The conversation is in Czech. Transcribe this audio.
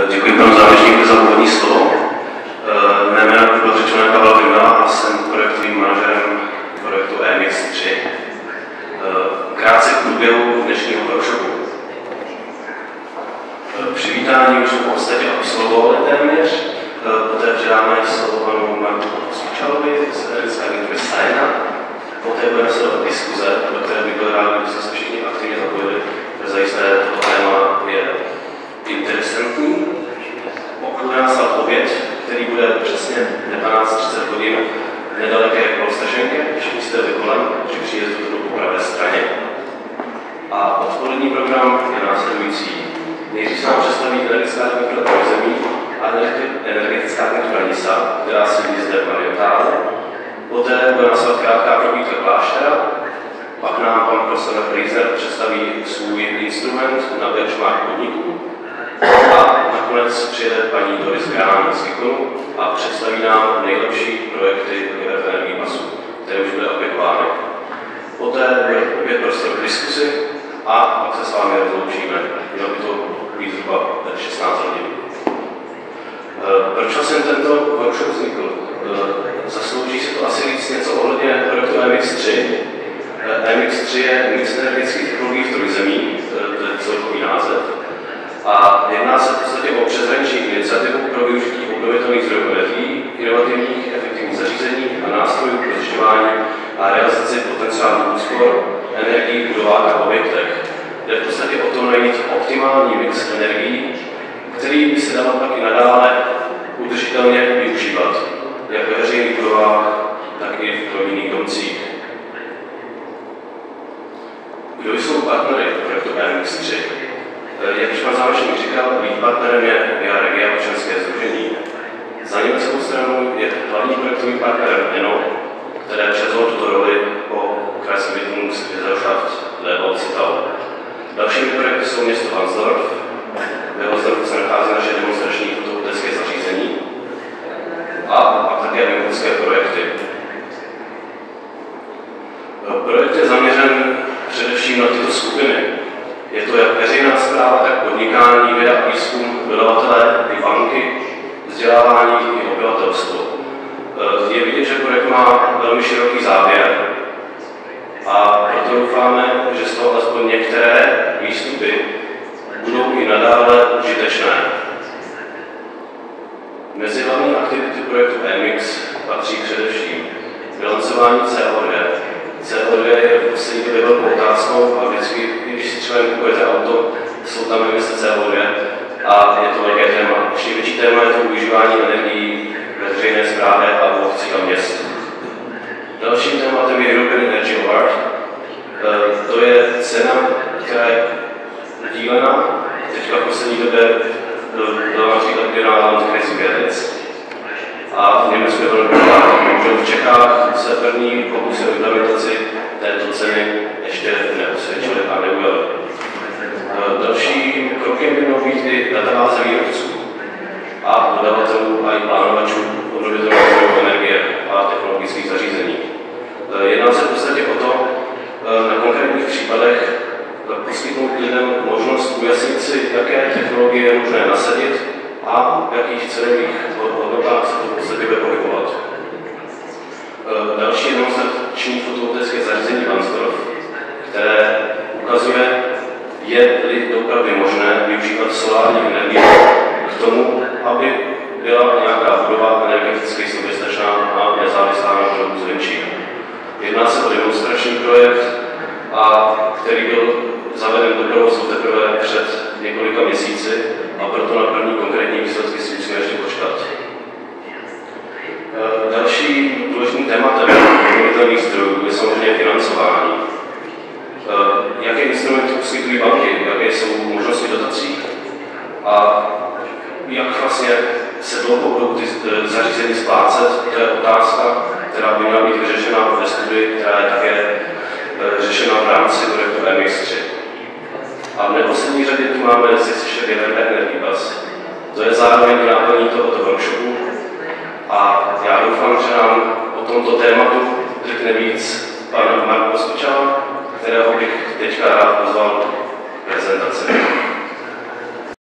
Děkuji panu závěrečníku za úvodní slovo. Mé jméno bylo řečeno Pavel Vimela a jsem projektovým manažerem projektu EMX3. Krátce k průběhu dnešního workshopu. Přivítání už v podstatě absolvovali téměř. Poté předáme slovo panu Marku Svičalovi z Energetické agentury SAENA. Poté bude následovat diskuze, do které bych byl rád, kdyby se všichni aktivně zapojili. Zajisté toto téma je interesantní. Pokud bude následovat oběd, který bude přesně 12:30 hodin v nedaleké Kolstaženke, všichni jste kolem při příjezdu po pravé straně. A odpolední program je následující. Nejdřív se nám představí Energetická agentura zemí a Energetická agentura NISA, která sedí zde v Mariotále. Poté bude následovat krátká prohlídka kláštera, pak nám pan profesor Reisner představí svůj instrument na benchmark podniků a nakonec přijede paní Doris Graham z Kikonu a představí nám nejlepší projekty v energii pasu, které už byly aplikovány. Poté bude opět prostor k diskusi a pak se s vámi rozloučíme. Mělo by to být zhruba 16 hodin. Proč jsem tento workshop vznikl? Zaslouží si to asi říct něco ohledně projektu EMX3. EMX3 je mix energetických technologií v trojzemí, to je celkový název. A jedná se v podstatě o přeshraniční iniciativu pro využití obnovitelných zdrojů energií, inovativních efektivních zařízení a nástrojů pro zjišťování a realizaci potenciálu úspor energií v budovách a objektech. Jde v podstatě o to najít optimální mix energií, který by se dal pak i nadále udržitelně využívat, jak ve veřejných budovách, tak i v rodinných domcích. Kdo jsou partnery projektu EMX3? Jak už pan závěrečník říkal, lead partnerem je Via Regia občanské sdružení. Za německou stranu je hlavní projektovým partnerem ENO, které převzalo tuto roli po Kreisentwicklungsgesellschaft Leopold-Zittau. Dalšími projekty jsou město Hansdorf, ve Hansdorfu se nachází naše demonstrační fotovoltaické zařízení a pak také venkovské projekty. Projekt je zaměřen především na tyto skupiny. Je to jak veřejná správa, tak podnikání, věda a výzkum, dodavatelé, i banky, vzdělávání i obyvatelstvo. Je vidět, že projekt má velmi široký záběr a proto doufáme, že z toho alespoň některé výstupy budou i nadále užitečné. Mezi hlavní aktivity projektu EMX patří především bilancování CO2. CO2 je v poslední době velkou otázkou a vždycky, když si člověk kupujete auto, jsou tam emise CO2 a je to velké téma. Ještě větší téma je to využívání energií ve veřejné správě a v obcích a měst. Dalším tématem je European Energy Award. To je cena, která je udílena. Teďka v poslední době byla například udělána Landkreis Görlitz. A v Německu je velmi populární. V Čechách se první pokusy o implementaci této ceny ještě neosvědčily a neujaly. Dalším krokem by mělo být i databáze výrobců a dodavatelů a i plánovačů obnovitelných zdrojů energie a technologických zařízení. Jedná se v podstatě o to, na konkrétních případech poskytnout lidem možnost ujasnit si, jaké technologie je možné nasadit a v jakých cenových hodnotách se to v podstatě bude pohybovat. Další demonstrační fotovoltaické zařízení Hansdorf, které ukazuje, je-li opravdu možné využívat solární energii k tomu, aby byla nějaká budova energeticky soběstačná a nezávislá na provozu zvenčí. Jedná se o demonstrační projekt, který byl zaveden do provozu teprve před několika měsíci a proto na první konkrétní výsledky si musíme ještě počkat. Další důležitým tématem obnovitelných zdrojů je samozřejmě financování. Jaké instrumenty poskytují banky, jaké jsou možnosti dotací a jak vlastně se dlouho budou ty zařízení splácet, to je otázka, která by měla být vyřešena ve studii, která je také řešena v rámci projektu EMX3. A v neposlední řadě tu máme ještě GVP Energy Bus. To je zároveň náplní tohoto workshopu a já doufám, že nám o tomto tématu řekne víc pan Marko Svičal, kterého bych teďka rád pozval k prezentaci.